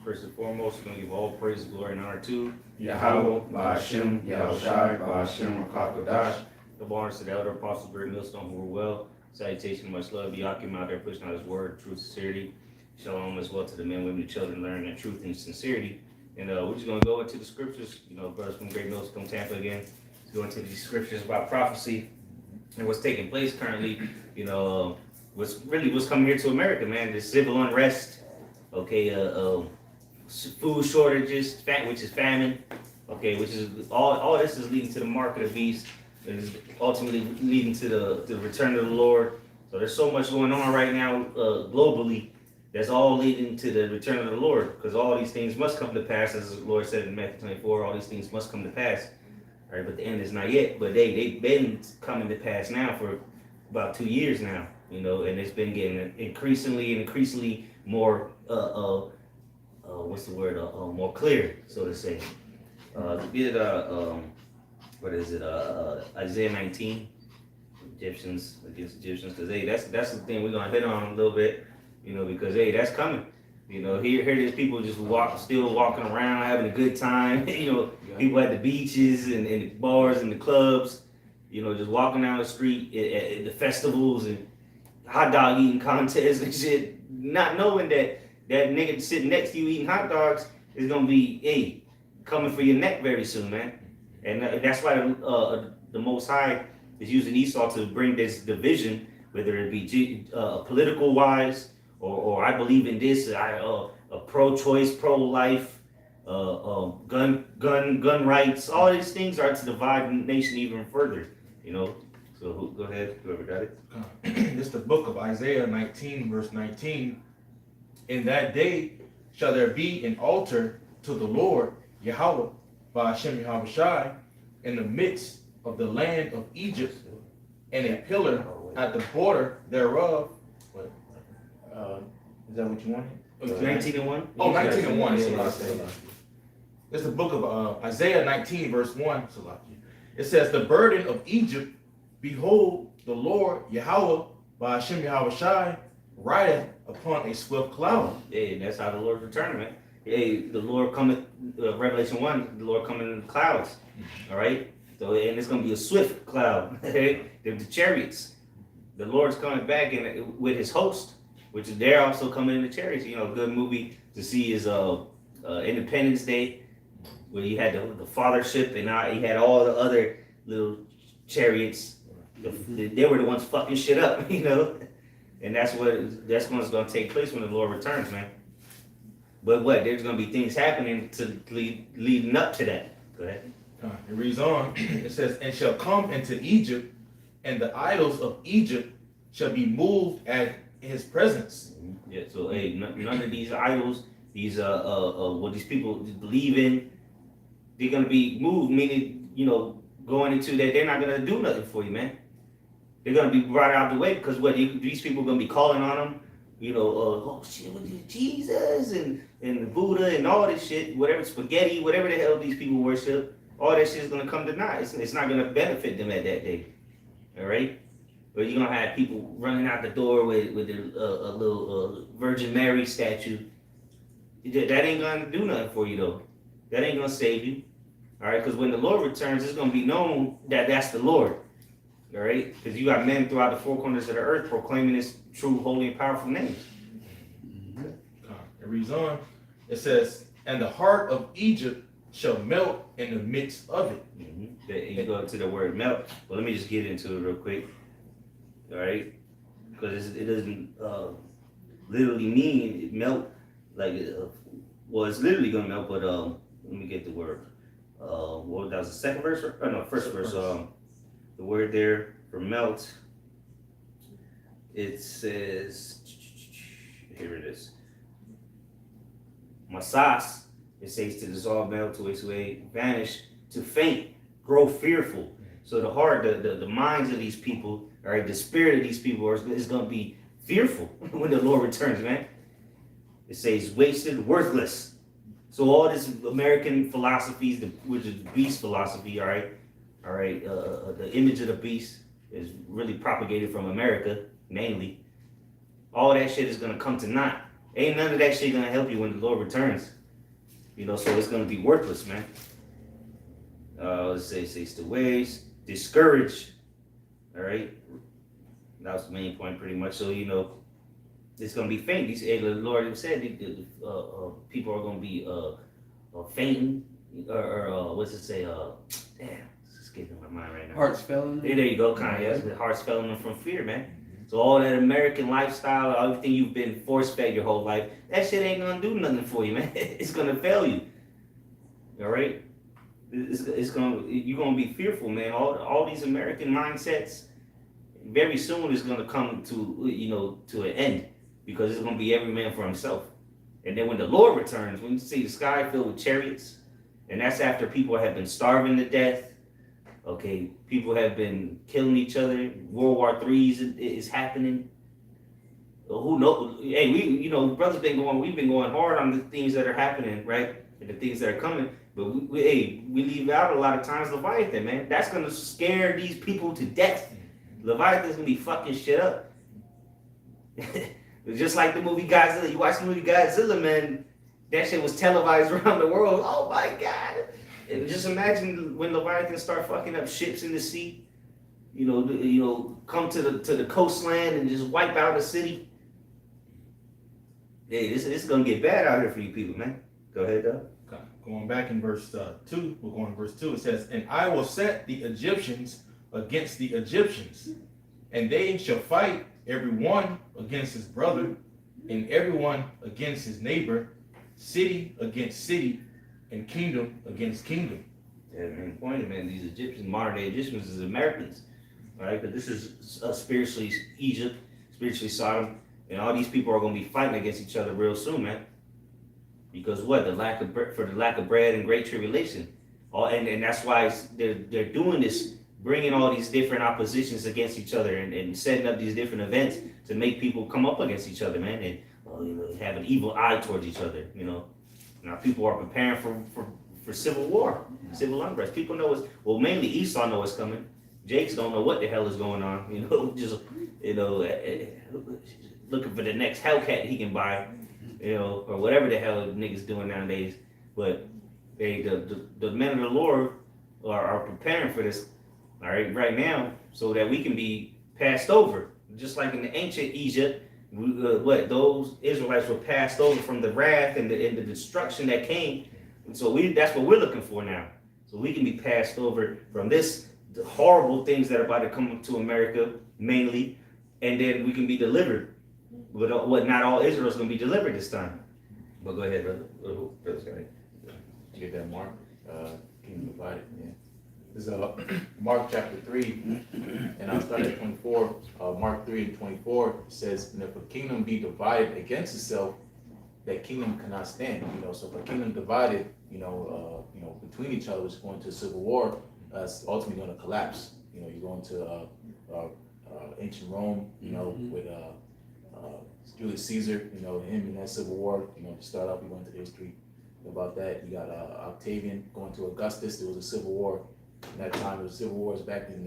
First and foremost, we're going to give all praise, glory, and honor to Yahweh, Ba'ashem, Yahushai, Ba'ashem, Rakakodash. the honors to the elder apostles, great millstone, who were well. Salutation, much love. Yakim out there pushing out his word, truth, sincerity. Shalom as well to the men, women, and children learning the truth and sincerity. And we're just going to go into the scriptures. Brothers from Great Millstone Tampa again. Let's go into these scriptures about prophecy and what's taking place currently. What's coming here to America, man. The civil unrest, okay, food shortages, which is famine, okay, which is all this is leading to the mark of the beast. It is ultimately leading to the return of the Lord. So there's so much going on right now globally. That's all leading to the return of the Lord, because all these things must come to pass, as the Lord said in Matthew 24. All these things must come to pass, all right? But the end is not yet. But they've been coming to pass now for about 2 years now, and it's been getting increasingly more more clear, so to say. Isaiah 19, Egyptians against Egyptians, because that's the thing we're gonna hit on a little bit, because that's coming. Here there's people just still walking around having a good time. People at the beaches and the bars and the clubs, just walking down the street at the festivals and hot dog eating contests and shit, not knowing that nigga sitting next to you eating hot dogs is gonna be coming for your neck very soon, man. And that's why the Most High is using Esau to bring this division, whether it be political wise or I believe in this, pro-choice, pro-life, gun rights. All these things are to divide the nation even further. So go ahead, whoever got it. This is the book of Isaiah 19, verse 19. In that day shall there be an altar to the Lord, Yahweh, Ba'ashem Yahushai, in the midst of the land of Egypt, and a pillar at the border thereof. Is that what you wanted? 19 and 1? Oh, 19 and 1. It's the book of Isaiah 19, verse 1. It says, the burden of Egypt, behold, the Lord, Yahweh, Ba'ashem Yahushai, rideth upon a swift cloud. Yeah, and that's how the Lord returned, man. Hey, the Lord cometh, Revelation 1, the Lord coming in the clouds, all right? So, and it's going to be a swift cloud. They're the chariots. The Lord's coming back with his host, which is they're also coming in the chariots. A good movie to see is Independence Day, where you had the fathership and he had all the other little chariots. They were the ones fucking shit up, And that's what's going to take place when the Lord returns, man. But there's going to be things happening leading up to that. Go ahead. It reads on. It says, and shall come into Egypt, and the idols of Egypt shall be moved at his presence. Yeah, so none of these idols, what these people believe in, they're going to be moved, meaning, going into that, they're not going to do nothing for you, man. They're going to be brought out of the way, because these people are going to be calling on them, oh shit, Jesus and the Buddha and all this shit, whatever, spaghetti, whatever the hell these people worship, all that shit is going to come to naught. It's not going to benefit them at that day, all right? But you're going to have people running out the door with a little Virgin Mary statue. That ain't going to do nothing for you, though. That ain't going to save you, all right? Because when the Lord returns, it's going to be known that that's the Lord. All right, because you got men throughout the four corners of the earth proclaiming his true, holy, and powerful names. It reads on. It says, and the heart of Egypt shall melt in the midst of it. You go to the word melt. Well, let me just get into it real quick. All right, because it doesn't literally mean it melt like it's literally gonna melt. But let me get the word. That was the second verse? First verse. The word there for melt, it says, here it is. Masas, it says to dissolve, melt, to waste away, vanish, to faint, grow fearful. So the heart, the minds of these people, all right, the spirit of these people is going to be fearful when the Lord returns, man. It says wasted, worthless. So all this American philosophies, which is beast philosophy, all right, the image of the beast is really propagated from America, mainly. All that shit is going to come to naught. Ain't none of that shit going to help you when the Lord returns. So it's gonna be worthless, man. Let's say it's the ways, discouraged. All right, that was the main point, pretty much. So it's gonna be faint. The Lord said people are gonna be fainting, or what's it say? Damn, it's escaping my mind right now. Hearts failing. There you go, kind of. The heart's failing them from fear, man. So all that American lifestyle, everything you've been force fed your whole life, that shit ain't gonna do nothing for you, man. It's gonna fail you. All right, you're gonna be fearful, man. All these American mindsets, very soon is gonna come to an end, because it's gonna be every man for himself. And then when the Lord returns, when you see the sky filled with chariots, and that's after people have been starving to death. Okay, people have been killing each other. World War III is happening. Who knows? Hey, brothers we've been going hard on the things that are happening, right? And the things that are coming. But we leave out a lot of times Leviathan, man. That's gonna scare these people to death. Leviathan's gonna be fucking shit up. Just like the movie Godzilla. You watch the movie Godzilla, man. That shit was televised around the world. Oh my God. Just imagine when Leviathan start fucking up ships in the sea, come to the coastland and just wipe out the city. Hey, it's gonna get bad out here for you people, man. Go ahead, Doug. Okay. Going back in verse 2, we're going to verse 2. It says, "And I will set the Egyptians against the Egyptians, and they shall fight every one against his brother, and every one against his neighbor, city against city, and kingdom against kingdom." Yeah, man. Point, man. These Egyptians, modern day Egyptians, is Americans, right? But this is spiritually Egypt, spiritually Sodom, and all these people are going to be fighting against each other real soon, man. Because what? For the lack of bread and great tribulation. And that's why they're doing this, bringing all these different oppositions against each other, and setting up these different events to make people come up against each other, man, and have an evil eye towards each other. Now people are preparing for civil war, civil unrest. People know mainly Esau know it's coming. Jakes don't know what the hell is going on. Looking for the next Hellcat he can buy, or whatever the hell niggas doing nowadays. But the men of the Lord are preparing for this, all right now, so that we can be passed over, just like in the ancient Egypt. Those Israelites were passed over from the wrath and the destruction that came. And so that's what we're looking for now. So we can be passed over from the horrible things that are about to come to America, mainly, and then we can be delivered. But not all Israel's going to be delivered this time. But go ahead, brother. Brother's got it. You get that, Mark? Kingdom divided, yeah. This is Mark chapter 3, and I'll start at 24. Mark 3 and 24 says, "And if a kingdom be divided against itself, that kingdom cannot stand." So if a kingdom divided, between each other is going to civil war, it's ultimately going to collapse. You're going to ancient Rome, with Julius Caesar, him in that civil war. To start off, we went to the history about that. You got Octavian going to Augustus. There was a civil war. In that time, there was civil wars back in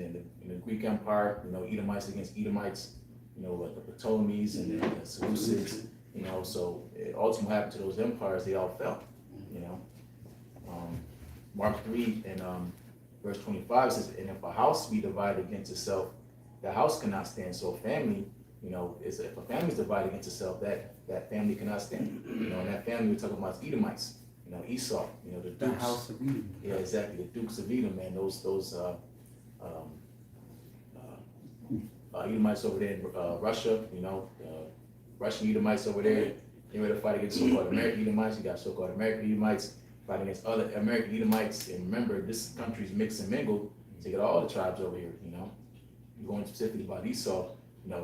the Greek Empire. Edomites against Edomites. Like the Ptolemies and the Seleucids. So ultimately what happened to those empires, they all fell. Mark 3 and verse 25 says, "And if a house be divided against itself, the house cannot stand." So a family, if a family is divided against itself, that family cannot stand. And that family we're talking about is Edomites. Esau. The dukes. The house of Edom. Yeah, exactly. The dukes of Edom, man. Those Edomites over there in Russia. Russian Edomites over there. They ready to fight against so-called American Edomites. You got so-called American Edomites fighting against other American Edomites. And remember, this country's mixed and mingled. So you got all the tribes over here. You're going specifically about Esau.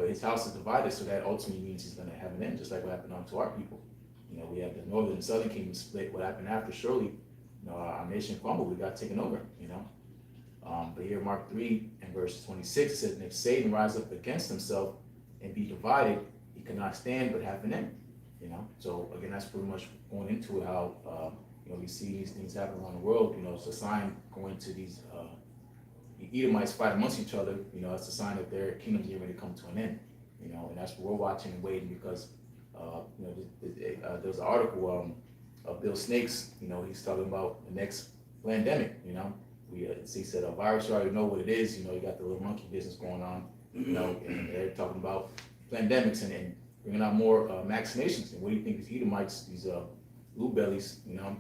His house is divided, so that ultimately means he's going to have an end, just like what happened to our people. We have the northern and southern kingdom split. What happened after, surely, our nation crumbled. We got taken over, But here, Mark 3 and verse 26, it says, "And if Satan rise up against himself and be divided, he cannot stand but have an end." So again, that's pretty much going into how, we see these things happen around the world. It's a sign going to these the Edomites fight amongst each other. It's a sign that their kingdom's getting ready to come to an end. And that's what we're watching and waiting, because there was an article Bill Snakes, you know, he's talking about the next pandemic, you know. He said a virus, you already know what it is, you know, you got the little monkey business going on, you know, and they're talking about pandemics and bringing out more vaccinations. And what do you think these Edomites, these blue bellies, you know,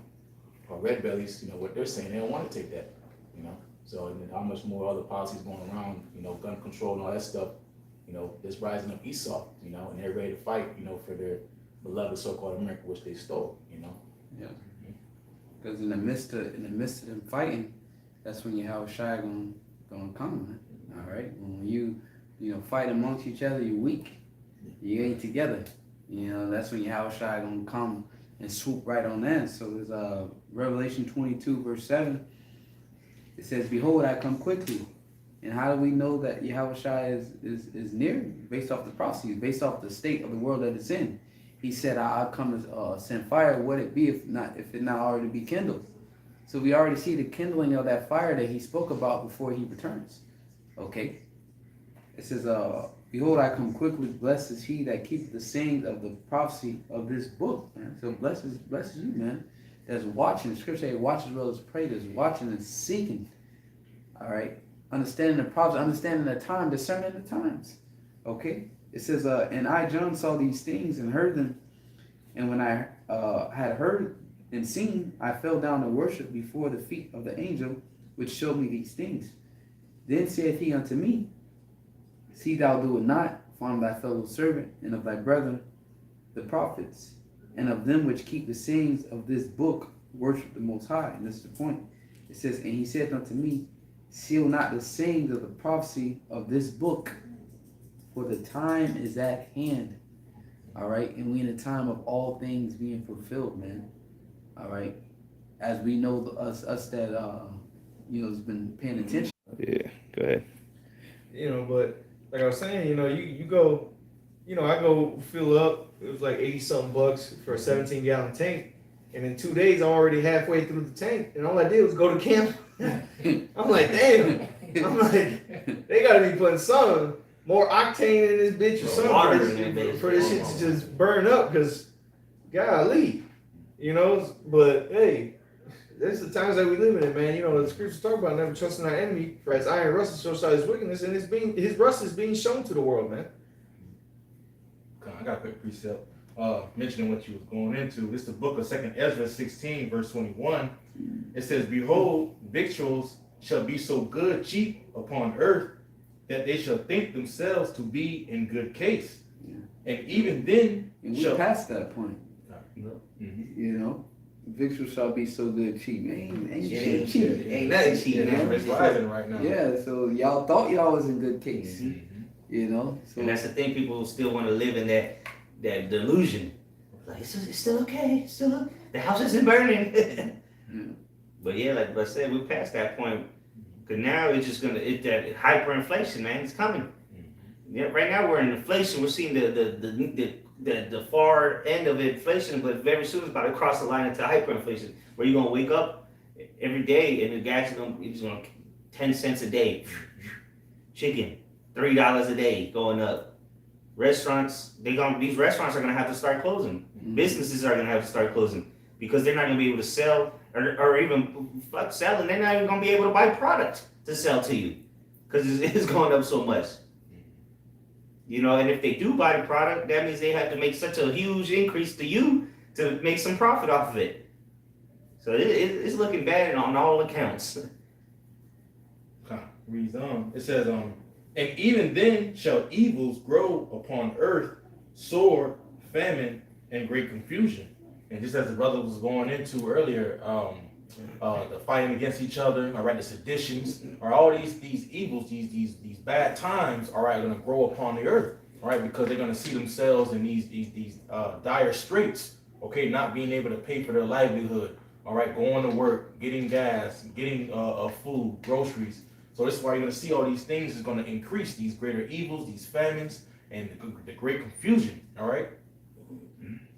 or red bellies, you know, what they're saying, they don't want to take that, you know. So and then how much more other policies going around, you know, gun control and all that stuff, you know, this rising up Esau, you know, and they're ready to fight, you know, for their beloved so-called America, which they stole, you know. Yeah. Because in the midst of them fighting, that's when Yahweh Shai gonna come, man. All right. When you fight amongst each other, you're weak. You ain't together. You know, that's when Yahweh Shai gonna come and swoop right on in. So there's Revelation 22 verse 7. It says, "Behold, I come quickly." And how do we know that Yahweh Shai is near? Based off the prophecies, based off the state of the world that it's in. He said, "I'll come to send fire. Would it be if it not already be kindled?" So we already see the kindling of that fire that he spoke about before he returns. Okay. It says, "Behold, I come quickly. Blessed is he that keepeth the sayings of the prophecy of this book." Man. So blessed is you, man. That's watching. The scripture says, "Watch as well as pray." That's watching and seeking. All right. Understanding the prophecy, understanding the time, discerning the times. Okay. It says, "And I, John, saw these things and heard them. And when I had heard and seen, I fell down to worship before the feet of the angel which showed me these things. Then said he unto me, See thou do it not, for I am thy fellow servant, and of thy brethren the prophets, and of them which keep the sayings of this book, worship the Most High." And this is the point. It says, "And he said unto me, Seal not the sayings of the prophecy of this book, for the time is at hand." All right, and we in a time of all things being fulfilled, man. All right, as we know, us that has been paying attention. Yeah, go ahead. You know, but like I was saying, you know, you go, you know, I go fill up. It was like 80 something bucks for a 17-gallon tank, and in 2 days I'm already halfway through the tank, and all I did was go to camp. I'm like, damn. I'm like, they gotta be putting some more octane in this bitch or something for this shit to just burn up, because golly, you know. But hey, this is the times that we live in, man. You know, the scriptures talk about never trusting our enemy, for as iron rust shows out his wickedness, and his rust is being shown to the world, man. I got a quick precept mentioning what you was going into. This is the book of 2 Ezra 16, verse 21. It says, "Behold, victuals shall be so good cheap upon earth, that they shall think themselves to be in good case. Yeah. And even then and we past that point. You know, victuals shall be so good cheap. Ain't cheap. Ain't nothing cheap. It's rising right now. Yeah, so y'all thought y'all was in good case. You know? So, and that's the thing, people still want to live in that delusion. Like, it's still okay. The house isn't burning. But yeah, like I said, we're past that point. Because now it's just that hyperinflation, man, it's coming. Yeah, right now we're in inflation. We're seeing the far end of inflation, but very soon it's about to cross the line into hyperinflation, where you're gonna wake up every day and the gas is gonna 10 cents a day. Chicken, $3 a day going up. Restaurants, these restaurants are gonna have to start closing. Businesses are gonna have to start closing because they're not gonna be able to sell or even sell, and they're not even gonna be able to buy product to sell to you because it's going up so much. You know, and if they do buy the product, that means they have to make such a huge increase to you to make some profit off of it. So it's looking bad on all accounts. Reads on. It says, "And even then shall evils grow upon earth, sword, famine, and great confusion." And just as the brother was going into earlier, the fighting against each other, all right, the seditions, or all these evils, these bad times, all right, are going to grow upon the earth, all right, because they're going to see themselves in these dire straits, okay, not being able to pay for their livelihood, all right, going to work, getting gas, getting food, groceries. So this is why you're going to see all these things is going to increase, these greater evils, these famines, and the great confusion, all right.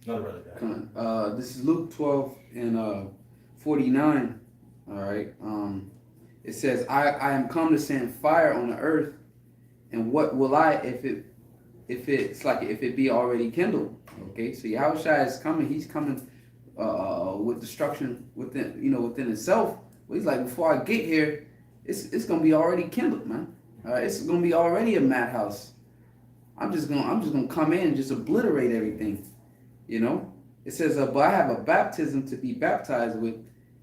Another brother. This is Luke 12 and 49. All right. It says, I am come to send fire on the earth, and what will I if it be already kindled? Okay, so Yahushua is coming. He's coming with destruction within, within itself. But he's like, before I get here, it's gonna be already kindled, man. All right, it's gonna be already a madhouse. I'm just gonna come in and just obliterate everything. It says, but I have a baptism to be baptized with,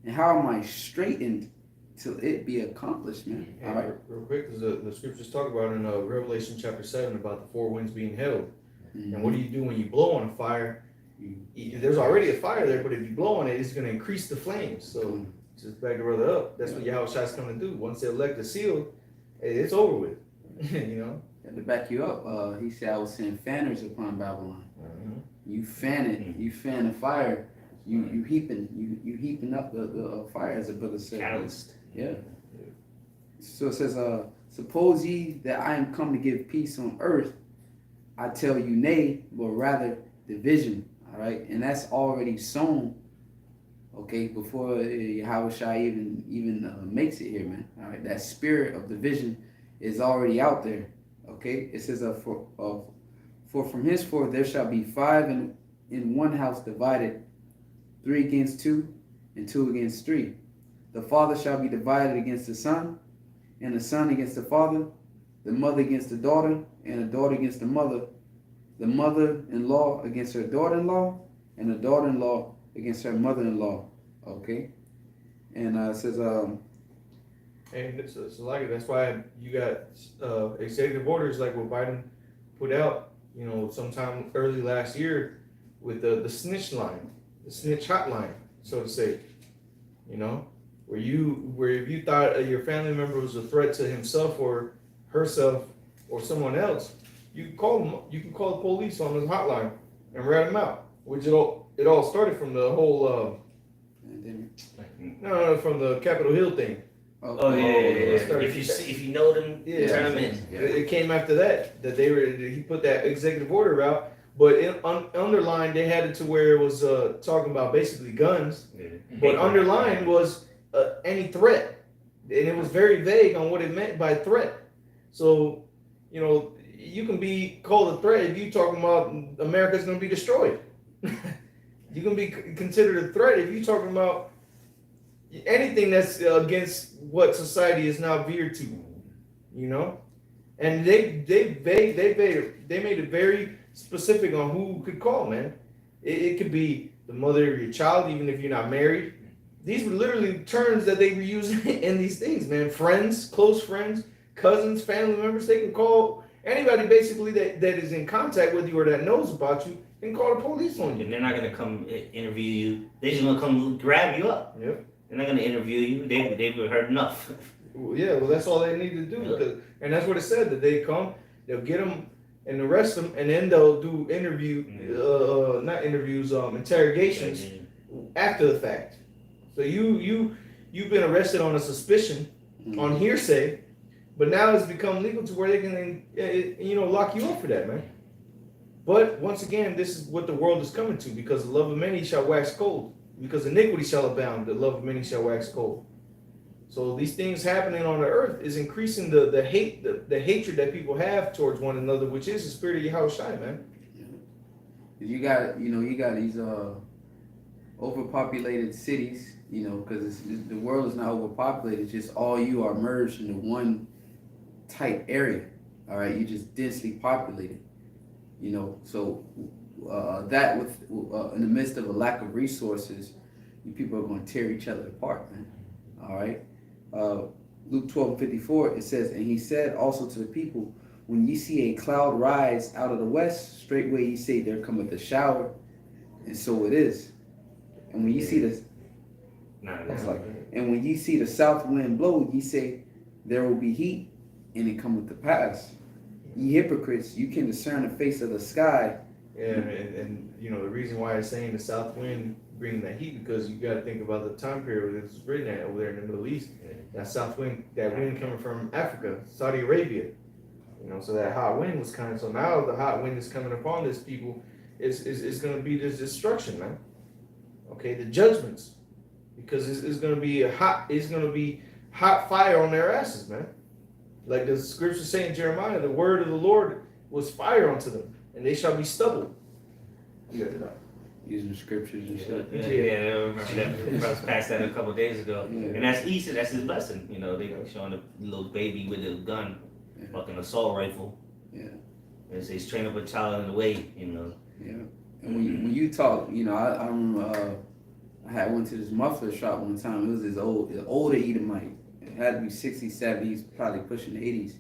and how am I straightened till it be accomplished, man? And All right. real quick, because the scriptures talk about in Revelation chapter 7 about the four winds being held. Mm-hmm. And what do you do when you blow on a fire? There's already a fire there, but if you blow on it, it's going to increase the flames. So just back the brother up. That's what Yahweh is going to do. Once the elect are sealed, it's over with. To back you up, he said, I will send fanners upon Babylon. Mm-hmm. You fan it, you fan the fire, you heaping up the fire, as the brother said. Catalyst. Yeah. So it says, suppose ye that I am come to give peace on earth, I tell you nay, but rather division. All right, and that's already sown. Okay, before Yahweh Shai even makes it here, man. All right, that spirit of division is already out there. Okay, it says, for from henceforth there shall be 5 in one house divided, 3 against 2, and 2 against 3. The father shall be divided against the son, and the son against the father, the mother against the daughter, and the daughter against the mother-in-law against her daughter-in-law, and the daughter-in-law against her mother-in-law. Okay, and it says, And it's like that's why you got executive orders like what Biden put out, sometime early last year with the snitch line, the snitch hotline, so to say. Where if you thought your family member was a threat to himself or herself or someone else, you can call them. You can call the police on this hotline and rat them out. Which it all started from the whole from the Capitol Hill thing. Oh yeah. If you know them, turn them in. It came after that he put that executive order out, but underlined they had it to where it was talking about basically guns, but underlined was any threat, and it was very vague on what it meant by threat. So you can be called a threat if you talking about America's going to be destroyed. You can be considered a threat if you talking about anything that's against what society is now veered to, and they made it very specific on who could call, man. It could be the mother of your child, even if you're not married. These were literally terms that they were using in these things, man. Friends, close friends, cousins, family members. They can call anybody basically that is in contact with you or that knows about you and call the police on you. And they're not gonna come interview you. They're just gonna come grab you up. Yep. They're not gonna interview you. They've heard enough. Well, that's all they need to do. Yep. And that's what it said, that they come, they'll get them and arrest them, and then they'll do interrogations after the fact. So you've been arrested on a suspicion, on hearsay, but now it's become legal to where they can lock you up for that, man. But once again, this is what the world is coming to, because the love of many shall wax cold. Because iniquity shall abound, the love of many shall wax cold. So these things happening on the earth is increasing the hatred that people have towards one another, which is the spirit of Yahweh Shai, man. You got these overpopulated cities, because the world is not overpopulated. It's just all you are merged into one tight area. All right, you're just densely populated. So that with in the midst of a lack of resources, you people are going to tear each other apart, man. All right. Luke 12:54, it says, and he said also to the people, when ye see a cloud rise out of the west, straightway ye say, there cometh a shower, and so it is. And when ye see this, and when ye see the south wind blow, ye say, there will be heat, and it cometh to pass. Ye hypocrites, you can discern the face of the sky. Yeah, and the reason why it's saying the south wind bringing that heat, because you got to think about the time period it's written at over there in the Middle East. That south wind, that wind coming from Africa, Saudi Arabia. So that hot wind was coming. So now the hot wind is coming upon this people. It's going to be this destruction, man. Okay, the judgments, because it's going to be hot fire on their asses, man. Like the scriptures say in Jeremiah, the word of the Lord was fire unto them, and they shall be stubble. You got it up. using scriptures and shit. Yeah, I remember that. Brothers passed that a couple of days ago. Yeah. And that's Easter, that's his blessing. You know, they showing the little baby with a gun, fucking assault rifle. Yeah. And it says, train up a child in the way, you know. Yeah. And when you talk, you know, I remember I went to this muffler shop one time. It was this older Edomite. It had to be 60s, 70s, probably pushing the 80s.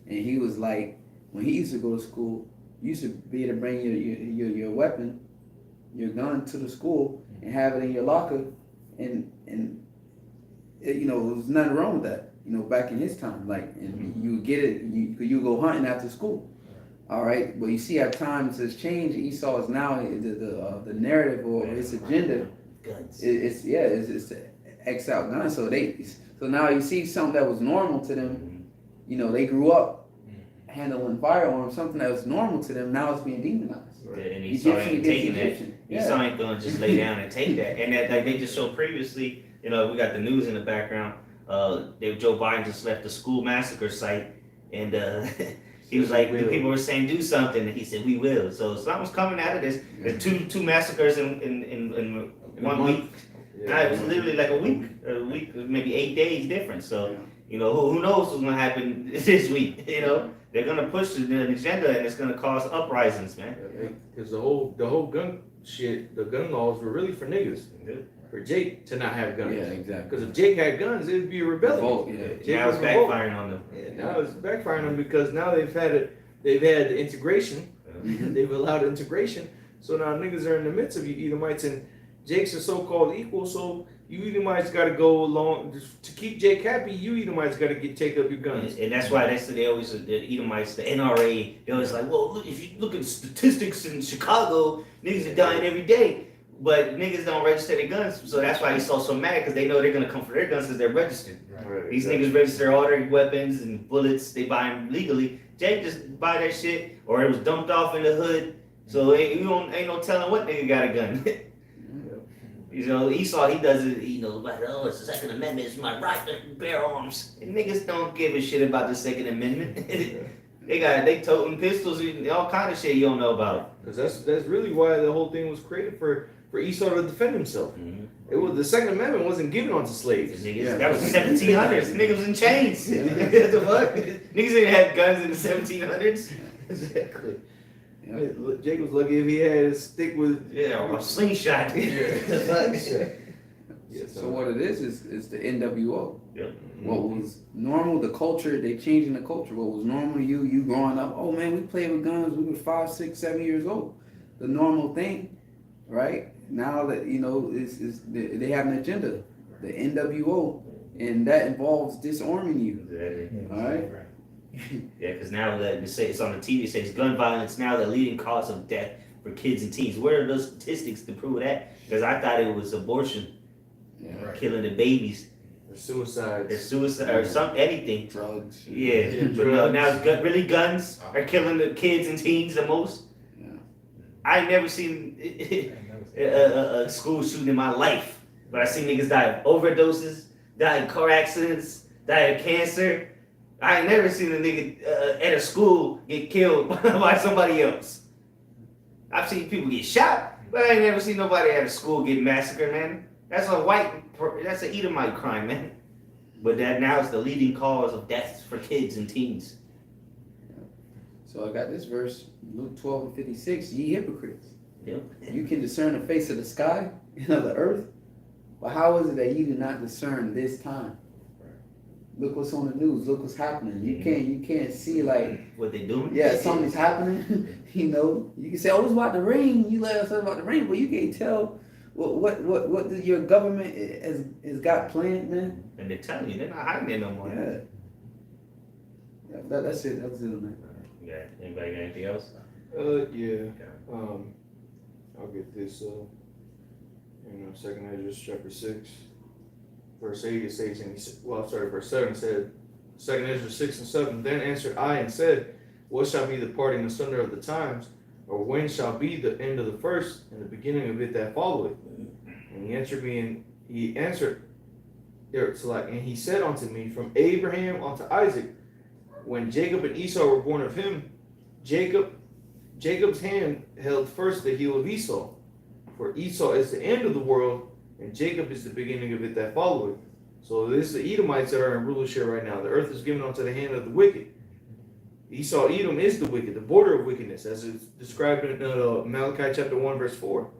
And he was like, when he used to go to school, you used to be able to bring your weapon, your gun to the school and have it in your locker, and it, you know, there was nothing wrong with that. You know, back in his time, like, and you would get it, you go hunting after school. All right, but you see how times has changed. Esau is now the narrative or his agenda. Guns. It's to X out guns. So now you see something that was normal to them. You know, they grew up handling firearms, something that was normal to them. Now it's being demonized. Yeah, and Esau ain't taking that. Yeah. Esau ain't gonna just lay down and take that. And that, like they just showed previously, you know, we got the news in the background. Joe Biden just left the school massacre site, and he was like, the people were saying do something, and he said we will. So something's coming out of this. There's two massacres in 1 week. Now it was literally like a week, maybe 8 days difference. So you know, who knows what's gonna happen this week? You know, they're gonna push the agenda, and it's gonna cause uprisings, man. Because the whole gun shit, the gun laws were really for niggas. For Jake to not have guns. Yeah, exactly. Because if Jake had guns, it'd be a rebellion. Revolt, yeah. Jake Now it's was revolt. backfiring on them. Yeah, now it's backfiring on them because now they've had the integration. They've allowed integration. So now niggas are in the midst of you Edomites, and Jake's a so-called equal. So you Edomites got to go along to keep Jake happy. You Edomites got to take up your guns. And that's why they always, the Edomites, the NRA, they always like, well, look, if you look at statistics in Chicago, niggas are dying every day. But niggas don't register their guns, so that's why he's so mad, because they know they're gonna come for their guns because they're registered. Right, These exactly. niggas register all their weapons and bullets, they buy them legally. Jake just buy that shit, or it was dumped off in the hood, so ain't no telling what nigga got a gun. You know, Esau, he does it, you know, like, oh, it's the Second Amendment, it's my right to bear arms. And niggas don't give a shit about the Second Amendment. They toting pistols and all kind of shit you don't know about. Because that's really why the whole thing was created for Esau to defend himself. It was the Second Amendment wasn't given onto slaves. Niggas, that was the 1700s. Niggas was in chains. What the fuck? Niggas didn't have guns in the 1700s. Exactly. Yeah. Jake was lucky if he had a stick with a slingshot. So what it is the NWO. Yep. What was normal, the culture, they changing the culture. What was normal to you growing up, oh man, we played with guns, we were 5, 6, 7 years old. The normal thing, right? Now that, you know, they have an agenda, the NWO, and that involves disarming you. Exactly. All right? Yeah, because now that it's on the TV, it says gun violence now the leading cause of death for kids and teens. Where are those statistics to prove that? Because I thought it was abortion, killing the babies. or suicide. There's suicide or anything. Drugs. Yeah, but no, now it's really guns are killing the kids and teens the most. Yeah. I ain't never seen a school shooting in my life, but I seen niggas die of overdoses, die in car accidents, die of cancer. I ain't never seen a nigga at a school get killed by somebody else. I've seen people get shot, but I ain't never seen nobody at a school get massacred, man. That's an Edomite crime, man. But that now is the leading cause of deaths for kids and teens. So I got this verse, Luke 12:56. Ye hypocrites, Yep. you can discern the face of the sky and of the earth, but how is it that you do not discern this time? Look what's on the news. Look what's happening. You can't see like What they doing? yeah something's happening. You know you can say oh it's about to rain. You let us know about the rain, but you can't tell what your government has got planned, man. And they're telling you they're not hiding it no more. Yeah. That's it. That's it, man. Yeah. Anybody got anything else? Yeah. I'll get this. Second Ezra chapter 6, verse 8. It says, verse 7 said, Second Ezra 6 and 7. Then answered I and said, what shall be the parting asunder of the times, or when shall be the end of the first, and the beginning of it that followeth? And he answered me, and he answered, and he said unto me, from Abraham unto Isaac, when Jacob and Esau were born of him, Jacob's hand held first the heel of Esau, For Esau is the end of the world, and Jacob is the beginning of it that followeth. So this is the Edomites that are in rulership right now. The earth is given unto the hand of the wicked. Esau, Edom is the wicked, the border of wickedness, as it's described in Malachi chapter 1, verse 4.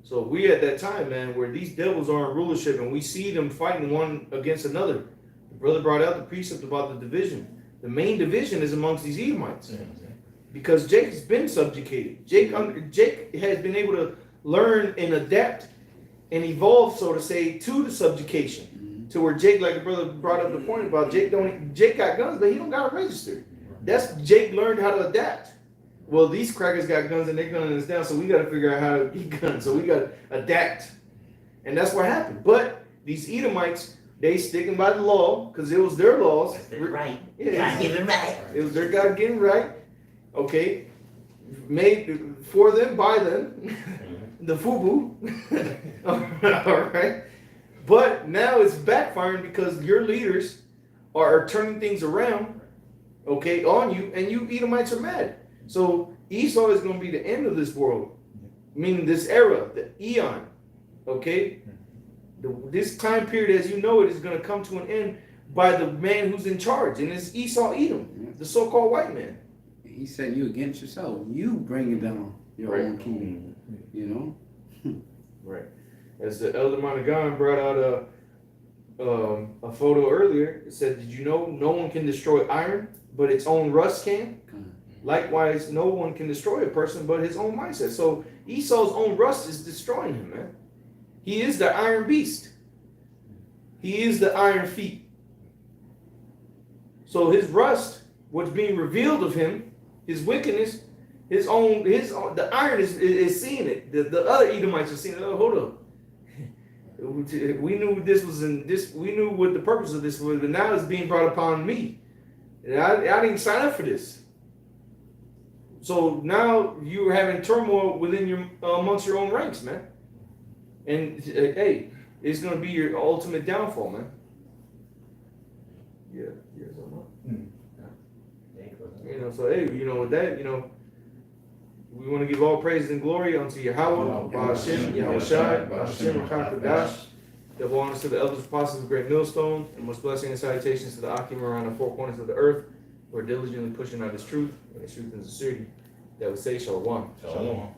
So we at that time, man, where these devils are in rulership and we see them fighting one against another. The brother brought out the precept about the division. The main division is amongst these Edomites. Because Jake has been subjugated. Jake has been able to learn and adapt and evolve, so to say, to the subjugation. To where Jake, like the brother brought up the point about Jake got guns, but he don't got to register. That's Jake learned how to adapt. Well, these crackers got guns and they're gunning us down, so we got to figure out how to get guns. So we got to adapt. And that's what happened. But these Edomites, they sticking by the law because it was their laws. Right. Yeah, God-given right. it was their God-given right. Okay. Made for them, by them. The FUBU. All right. But now it's backfiring because your leaders are turning things around, okay, on you, and you Edomites are mad. So Esau is going to be the end of this world, meaning this era, the eon, okay? This time period, as you know it, is going to come to an end by the man who's in charge, and it's Esau Edom, the so-called white man. He said you against yourself. You bring it down your own kingdom, you know? Right. As the Elder Monaghan brought out a photo earlier, it said, did you know no one can destroy iron, but its own rust can? Likewise, no one can destroy a person but his own mindset. So Esau's own rust is destroying him, man. He is the iron beast. He is the iron feet. So his rust, what's being revealed of him, his wickedness, the iron is seeing it. The other Edomites are seeing it. Oh, hold up. We knew this was we knew what the purpose of this was, but now it's being brought upon me. And I didn't sign up for this. So now you're having turmoil within amongst your own ranks, man. And hey, it's gonna be your ultimate downfall, man. Yeah, you know, so hey, you know, with that, you know, we want to give all praise and glory unto Yahweh, Ba'ashem, Yahushai, Ba'ashem, Rakadash. Double honors to the elders, apostles of the great millstone, and most blessing and salutations to the Akim around the four corners of the earth, who are diligently pushing out his truth and his truth and sincerity. That would say Shalom. Shalom.